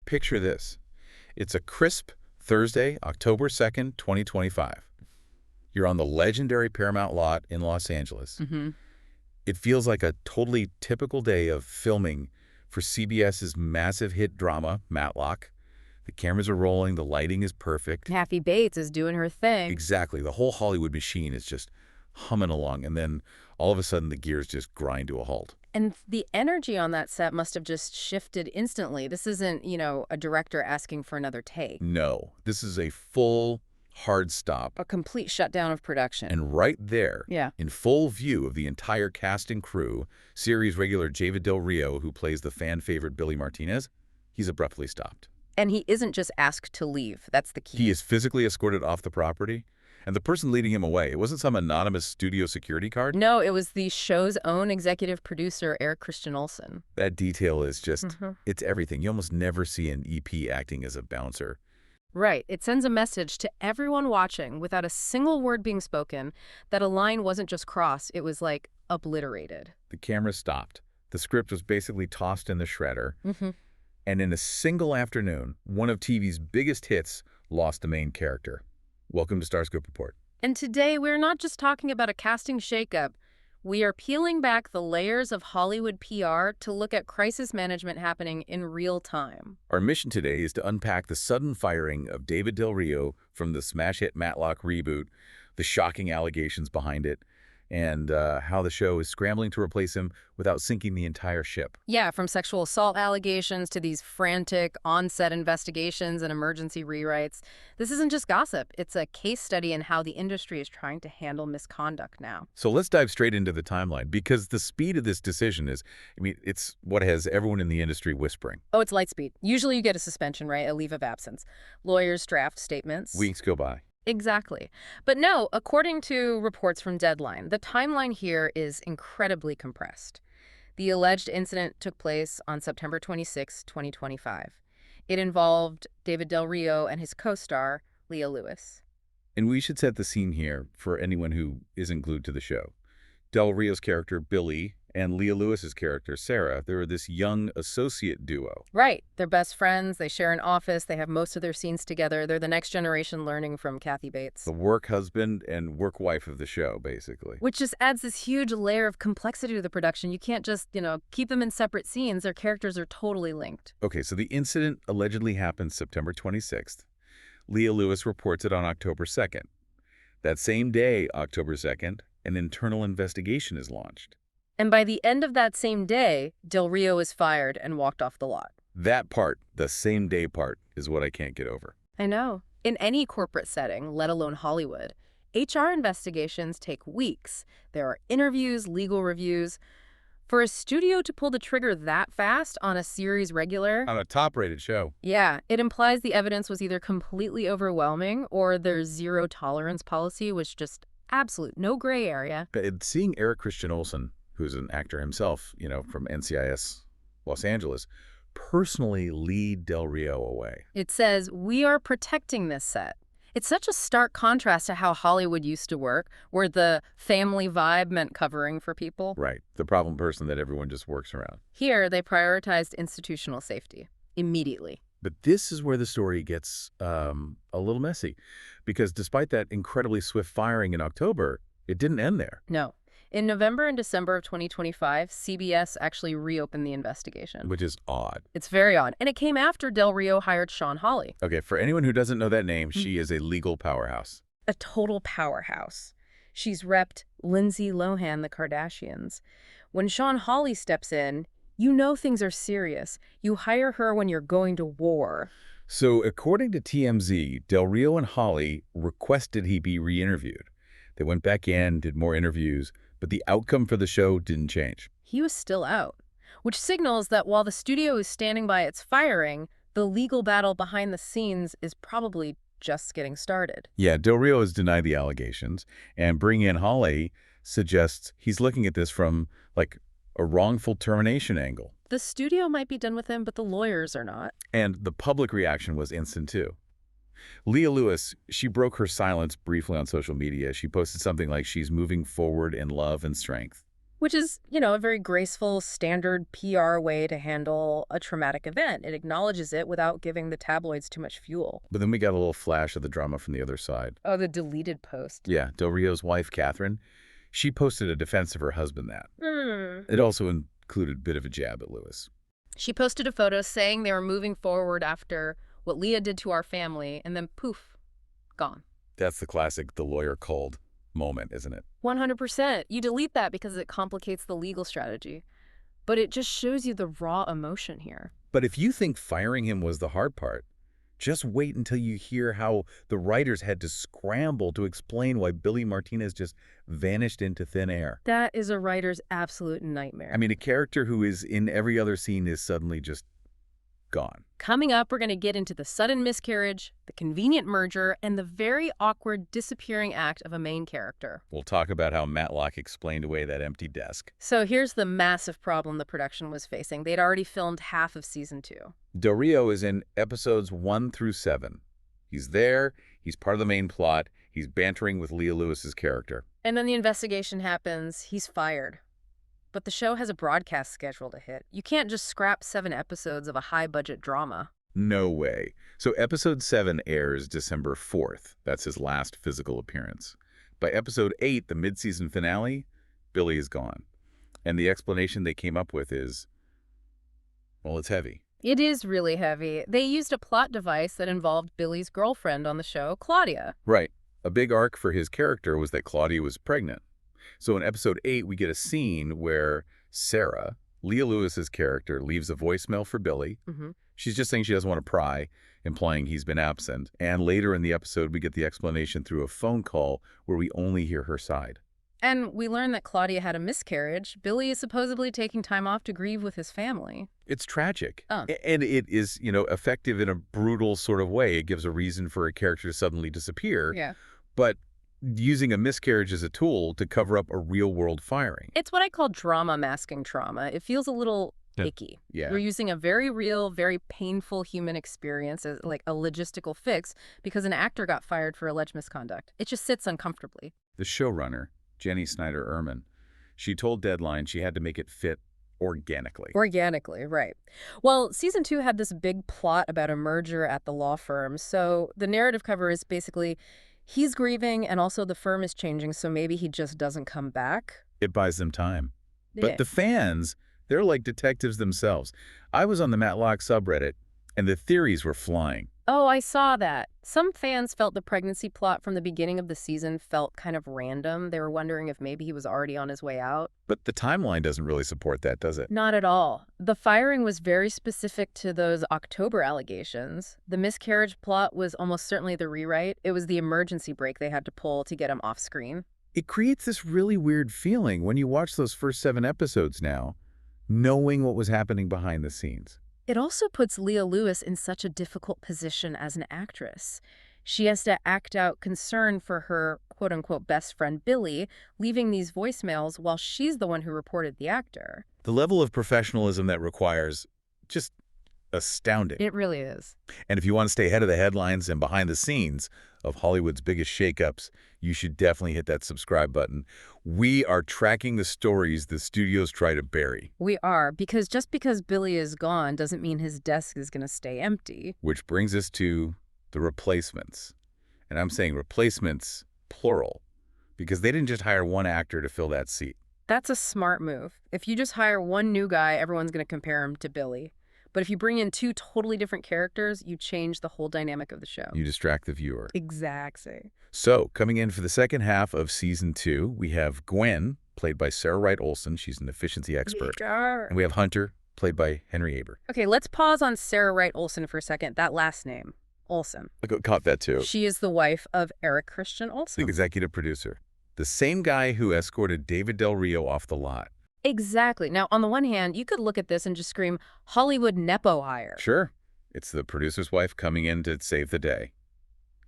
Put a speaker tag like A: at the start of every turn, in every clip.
A: picture this. It's a crisp Thursday, October 2nd, 2025. You're on the legendary Paramount lot in Los Angeles. It feels like a totally typical day of filming for CBS's massive hit drama, Matlock. The cameras are rolling, the lighting is perfect.
B: Kathy Bates is doing her thing.
A: Exactly. The whole Hollywood machine is just humming along, and then all of a sudden the gears just grind to a halt.
B: And the energy on that set must have just shifted instantly. This isn't, a director asking for another take.
A: No, this is a full, hard stop.
B: A complete shutdown of production.
A: And right there,
B: Yeah.
A: in full view of the entire cast and crew, series regular David Del Rio, who plays the fan-favorite Billy Martinez, he's abruptly stopped.
B: And he isn't just asked to leave. That's the key.
A: He is physically escorted off the property, and the person leading him away, it wasn't some anonymous studio security card.
B: No, it was the show's own executive producer, Eric Christian Olsen.
A: That detail is just, it's everything. You almost never see an EP acting as a bouncer.
B: Right. It sends a message to everyone watching without a single word being spoken that a line wasn't just crossed, it was like obliterated.
A: The camera stopped. The script was basically tossed in the shredder. And in a single afternoon, one of TV's biggest hits lost the main character. Welcome to StarScope Report.
B: And today we're not just talking about a casting shakeup. We are peeling back the layers of Hollywood PR to look at crisis management happening in real time.
A: Our mission today is to unpack the sudden firing of David Del Rio from the smash hit Matlock reboot, the shocking allegations behind it, and how the show is scrambling to replace him without sinking the entire ship.
B: Yeah, from sexual assault allegations to these frantic on-set investigations and emergency rewrites. This isn't just gossip. It's a case study in how the industry is trying to handle misconduct now.
A: So let's dive straight into the timeline, because the speed of this decision is, it's what has everyone in the industry whispering.
B: Oh, it's light speed. Usually you get a suspension, right? A leave of absence. Lawyers draft statements.
A: Weeks go by.
B: Exactly. But no, according to reports from Deadline, the timeline here is incredibly compressed. The alleged incident took place on September 26, 2025. It involved David Del Rio and his co-star, Leah Lewis.
A: And we should set the scene here for anyone who isn't glued to the show. Del Rio's character, Billy, and Leah Lewis's character, Sarah, they were this young associate duo.
B: Right. They're best friends. They share an office. They have most of their scenes together. They're the next generation learning from Kathy Bates.
A: The work husband and work wife of the show, basically.
B: Which just adds this huge layer of complexity to the production. You can't just, keep them in separate scenes. Their characters are totally linked.
A: Okay, so the incident allegedly happened September 26th. Leah Lewis reports it on October 2nd. That same day, October 2nd, an internal investigation is launched.
B: And by the end of that same day, Del Rio is fired and walked off the lot.
A: That part, the same day part, is what I can't get over.
B: I know. In any corporate setting, let alone Hollywood, HR investigations take weeks. There are interviews, legal reviews. For a studio to pull the trigger that fast on a series regular...
A: On a top-rated show.
B: Yeah, it implies the evidence was either completely overwhelming or their zero-tolerance policy was just absolute, no gray area.
A: But seeing Eric Christian Olsen, who's an actor himself, from NCIS Los Angeles, personally lead Del Rio away.
B: It says, we are protecting this set. It's such a stark contrast to how Hollywood used to work, where the family vibe meant covering for people.
A: Right. The problem person that everyone just works around.
B: Here, they prioritized institutional safety immediately.
A: But this is where the story gets a little messy, because despite that incredibly swift firing in October, it didn't end there.
B: No. In November and December of 2025, CBS actually reopened the investigation.
A: Which is odd.
B: It's very odd. And it came after Del Rio hired Sean Hawley.
A: Okay, for anyone who doesn't know that name, she is a legal powerhouse.
B: A total powerhouse. She's repped Lindsay Lohan, the Kardashians. When Sean Hawley steps in, you know things are serious. You hire her when you're going to war.
A: So according to TMZ, Del Rio and Hawley requested he be re-interviewed. They went back in, did more interviews, but the outcome for the show didn't change.
B: He was still out, which signals that while the studio is standing by its firing, the legal battle behind the scenes is probably just getting started.
A: Yeah, Del Rio has denied the allegations, and bringing in Hawley suggests he's looking at this from, a wrongful termination angle.
B: The studio might be done with him, but the lawyers are not.
A: And the public reaction was instant, too. Leah Lewis, she broke her silence briefly on social media. She posted something like she's moving forward in love and strength.
B: Which is, a very graceful, standard PR way to handle a traumatic event. It acknowledges it without giving the tabloids too much fuel.
A: But then we got a little flash of the drama from the other side.
B: Oh, the deleted post.
A: Yeah, Del Rio's wife, Catherine, she posted a defense of her husband that. It also included a bit of a jab at Lewis.
B: She posted a photo saying they were moving forward after what Leah did to our family, and then poof, gone.
A: That's the classic the lawyer called moment, isn't it?
B: 100%. You delete that because it complicates the legal strategy. But it just shows you the raw emotion here.
A: But if you think firing him was the hard part, just wait until you hear how the writers had to scramble to explain why Billy Martinez just vanished into thin air.
B: That is a writer's absolute nightmare.
A: I mean, a character who is in every other scene is suddenly just gone.
B: Coming up, we're going to get into the sudden miscarriage, the convenient merger, and the very awkward disappearing act of a main character.
A: We'll talk about how Matlock explained away that empty desk.
B: So here's the massive problem the production was facing. They'd already filmed half of season 2.
A: Del Rio is in episodes 1 through 7. He's there, he's part of the main plot, he's bantering with Leah Lewis's character.
B: And then the investigation happens, he's fired. But the show has a broadcast schedule to hit. You can't just scrap 7 episodes of a high-budget drama.
A: No way. So episode 7 airs December 4th. That's his last physical appearance. By episode 8, the mid-season finale, Billy is gone. And the explanation they came up with is, well, it's heavy.
B: It is really heavy. They used a plot device that involved Billy's girlfriend on the show, Claudia.
A: Right. A big arc for his character was that Claudia was pregnant. So in episode 8, we get a scene where Sarah, Leah Lewis's character, leaves a voicemail for Billy. She's just saying she doesn't want to pry, implying he's been absent. And later in the episode, we get the explanation through a phone call where we only hear her side.
B: And we learn that Claudia had a miscarriage. Billy is supposedly taking time off to grieve with his family.
A: It's tragic.
B: Oh.
A: And it is, effective in a brutal sort of way. It gives a reason for a character to suddenly disappear.
B: Yeah.
A: But using a miscarriage as a tool to cover up a real-world firing.
B: It's what I call drama masking trauma. It feels a little icky.
A: Yeah.
B: We're using a very real, very painful human experience as like a logistical fix because an actor got fired for alleged misconduct. It just sits uncomfortably.
A: The showrunner, Jenny Snyder-Urman, she told Deadline she had to make it fit organically.
B: Organically, right. Well, season 2 had this big plot about a merger at the law firm. So the narrative cover is basically he's grieving and also the firm is changing, so maybe he just doesn't come back.
A: It buys them time.
B: Yeah.
A: But the fans, they're like detectives themselves. I was on the Matlock subreddit, and the theories were flying.
B: Oh, I saw that. Some fans felt the pregnancy plot from the beginning of the season felt kind of random. They were wondering if maybe he was already on his way out.
A: But the timeline doesn't really support that, does it?
B: Not at all. The firing was very specific to those October allegations. The miscarriage plot was almost certainly the rewrite. It was the emergency brake they had to pull to get him off screen.
A: It creates this really weird feeling when you watch those first 7 episodes now, knowing what was happening behind the scenes.
B: It also puts Leah Lewis in such a difficult position as an actress. She has to act out concern for her quote-unquote best friend Billy, leaving these voicemails while she's the one who reported the actor.
A: The level of professionalism that requires just astounding.
B: It really is.
A: And if you want to stay ahead of the headlines and behind the scenes of Hollywood's biggest shakeups, you should definitely hit that subscribe button. We are tracking the stories the studios try to bury.
B: We are, because just because Billy is gone doesn't mean his desk is going to stay empty.
A: Which brings us to the replacements. And I'm saying replacements, plural, because they didn't just hire one actor to fill that seat.
B: That's a smart move. If you just hire one new guy, everyone's going to compare him to Billy. But if you bring in 2 totally different characters, you change the whole dynamic of the show.
A: You distract the viewer.
B: Exactly.
A: So, coming in for the second half of season 2, we have Gwen, played by Sarah Wright Olsen. She's an efficiency expert. And we have Hunter, played by Henry Aber.
B: Okay, let's pause on Sarah Wright Olsen for a second. That last name, Olsen.
A: I caught that too.
B: She is the wife of Eric Christian
A: The
B: Olsen.
A: executive producer. The same guy who escorted David Del Rio off the lot.
B: Exactly. Now, on the one hand, you could look at this and just scream, Hollywood Nepo hire.
A: Sure. It's the producer's wife coming in to save the day,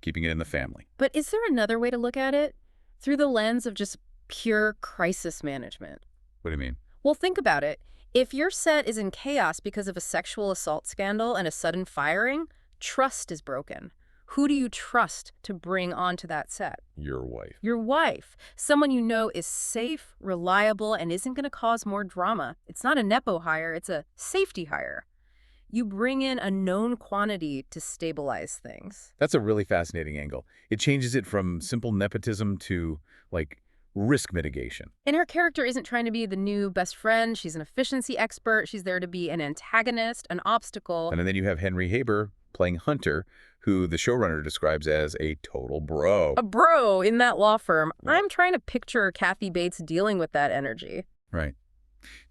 A: keeping it in the family.
B: But is there another way to look at it? Through the lens of just pure crisis management.
A: What do you mean?
B: Well, think about it. If your set is in chaos because of a sexual assault scandal and a sudden firing, trust is broken. Who do you trust to bring onto that set?
A: Your wife.
B: Your wife. Someone you know is safe, reliable, and isn't going to cause more drama. It's not a nepo hire, it's a safety hire. You bring in a known quantity to stabilize things.
A: That's a really fascinating angle. It changes it from simple nepotism to, like, risk mitigation.
B: And her character isn't trying to be the new best friend. She's an efficiency expert. She's there to be an antagonist, an obstacle.
A: And then you have Henry Haber playing Hunter, who the showrunner describes as a total bro.
B: A bro in that law firm. I'm trying to picture Kathy Bates dealing with that energy.
A: Right.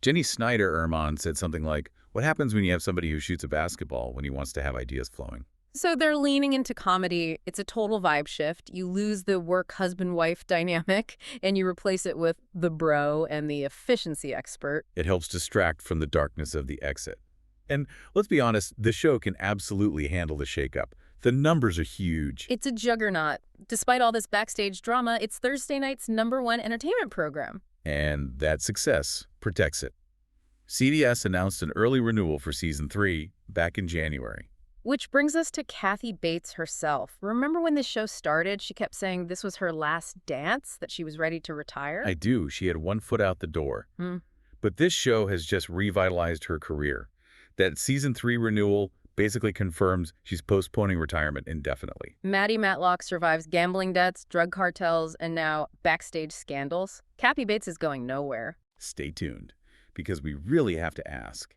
A: Jenny Snyder-Erman said something like, what happens when you have somebody who shoots a basketball when he wants to have ideas flowing?
B: So they're leaning into comedy. It's a total vibe shift. You lose the work husband-wife dynamic, and you replace it with the bro and the efficiency expert.
A: It helps distract from the darkness of the exit. And let's be honest, the show can absolutely handle the shakeup. The numbers are huge.
B: It's a juggernaut. Despite all this backstage drama, it's Thursday night's #1 entertainment program.
A: And that success protects it. CBS announced an early renewal for Season 3 back in January.
B: Which brings us to Kathy Bates herself. Remember when this show started, she kept saying this was her last dance, that she was ready to retire?
A: I do. She had one foot out the door. But this show has just revitalized her career. That Season 3 renewal basically confirms she's postponing retirement indefinitely.
B: Maddie Matlock survives gambling debts, drug cartels, and now backstage scandals. Kathy Bates is going nowhere.
A: Stay tuned, because we really have to ask.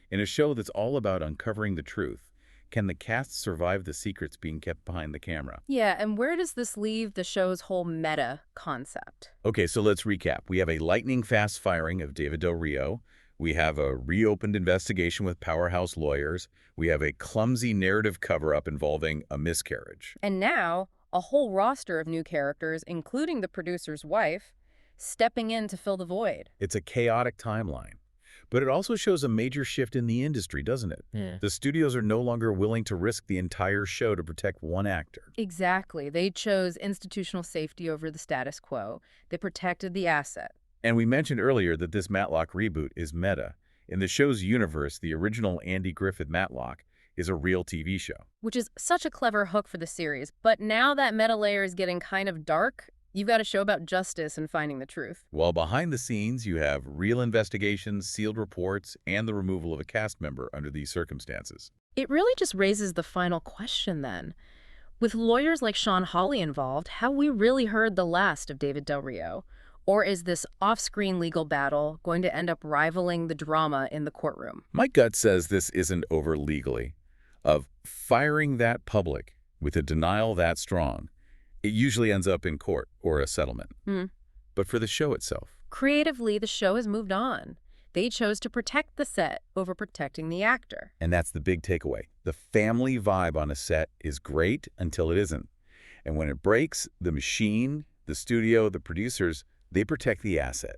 A: In a show that's all about uncovering the truth, can the cast survive the secrets being kept behind the camera?
B: Yeah, and where does this leave the show's whole meta concept?
A: Okay, so let's recap. We have a lightning-fast firing of David Del Rio. We have a reopened investigation with powerhouse lawyers. We have a clumsy narrative cover-up involving a miscarriage.
B: And now, a whole roster of new characters, including the producer's wife, stepping in to fill the void.
A: It's a chaotic timeline. But it also shows a major shift in the industry, doesn't it?
B: Yeah.
A: The studios are no longer willing to risk the entire show to protect one actor.
B: Exactly. They chose institutional safety over the status quo. They protected the asset.
A: And we mentioned earlier that this Matlock reboot is meta. In the show's universe, the original Andy Griffith Matlock is a real TV show.
B: Which is such a clever hook for the series. But now that meta layer is getting kind of dark, you've got a show about justice and finding the truth.
A: While behind the scenes, you have real investigations, sealed reports, and the removal of a cast member under these circumstances.
B: It really just raises the final question then. With lawyers like Sean Hawley involved, have we really heard the last of David Del Rio? Or is this off-screen legal battle going to end up rivaling the drama in the courtroom?
A: My gut says this isn't over legally. Of firing that public with a denial that strong, it usually ends up in court or a settlement. But for the show itself,
B: creatively, the show has moved on. They chose to protect the set over protecting the actor.
A: And that's the big takeaway. The family vibe on a set is great until it isn't. And when it breaks, the machine, the studio, the producers, they protect the asset.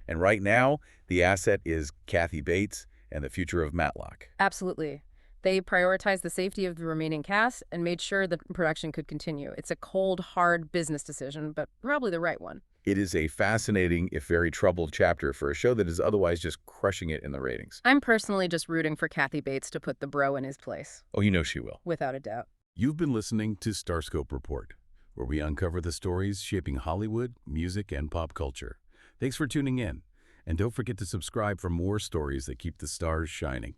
A: And right now, the asset is Kathy Bates and the future of Matlock.
B: Absolutely. They prioritized the safety of the remaining cast and made sure the production could continue. It's a cold, hard business decision, but probably the right one.
A: It is a fascinating, if very troubled chapter for a show that is otherwise just crushing it in the ratings.
B: I'm personally just rooting for Kathy Bates to put the bro in his place.
A: Oh, you know she will.
B: Without a doubt.
A: You've been listening to StarScope Report, where we uncover the stories shaping Hollywood, music, and pop culture. Thanks for tuning in. And don't forget to subscribe for more stories that keep the stars shining.